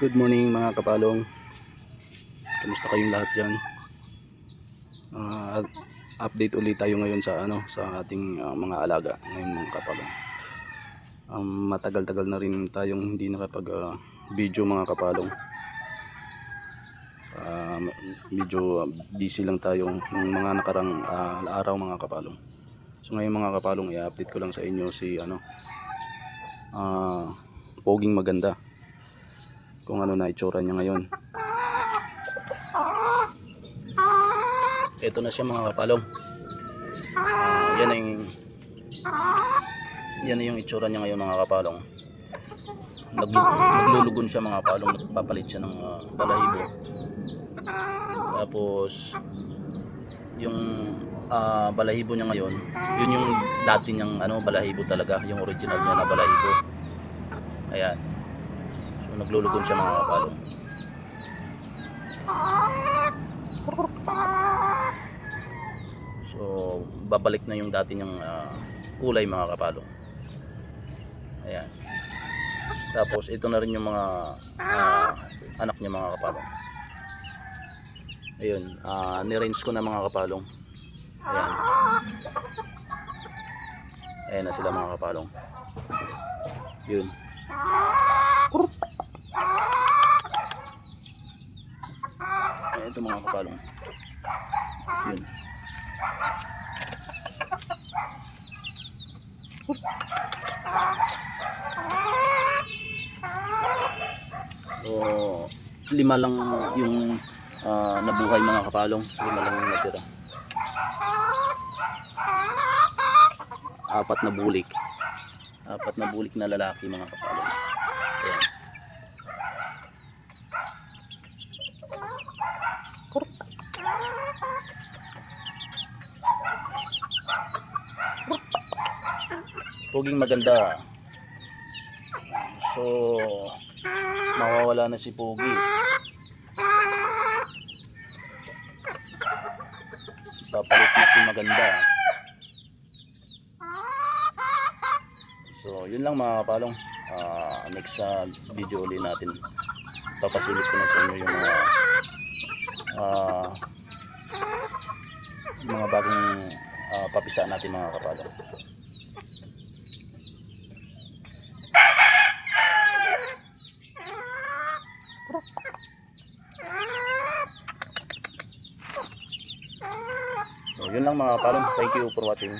Good morning mga kapalong. Kamusta kayong lahat diyan? Update ulit tayo ngayon sa sa ating mga alaga ngayon mga kapalong. Matagal-tagal na rin tayong hindi nakapag video mga kapalong. Medyo busy lang tayo ng mga nakarang araw mga kapalong. So ngayon mga kapalong, i-update ko lang sa inyo si poging maganda. Kung ano na itsura niya ngayon. Ito na siya mga kapalong. Yan na yung itsura niya ngayon mga kapalong. Naglulugon siya mga kapalong. Nagpapalit siya ng balahibo. Tapos yung balahibo niya ngayon, yun yung dati niyang balahibo talaga, yung original niya na balahibo. Ayan. So naglulugon siya mga kapalong. So babalik na yung dati niyang kulay mga kapalong. Ayan. Tapos ito na rin yung mga anak niya mga kapalong. Ayun, ni-range ko na mga kapalong. Ayan. Ayan na sila mga kapalong. Yun. Ito mga kapalong. Yun. So, 5 lang yung nabuhay mga kapalong. 5 lang yung natira. 4 na bulik. 4 na bulik na lalaki mga kapalong. Ayan. Poging maganda. So mawawala na si Pogi. Papalit na si maganda. So yun lang mga kapalong. Next video ulit natin, papasilip ko na sa inyo yung mga bagong papisa natin mga kapalong. So yun lang mga kapalong. Thank you for watching.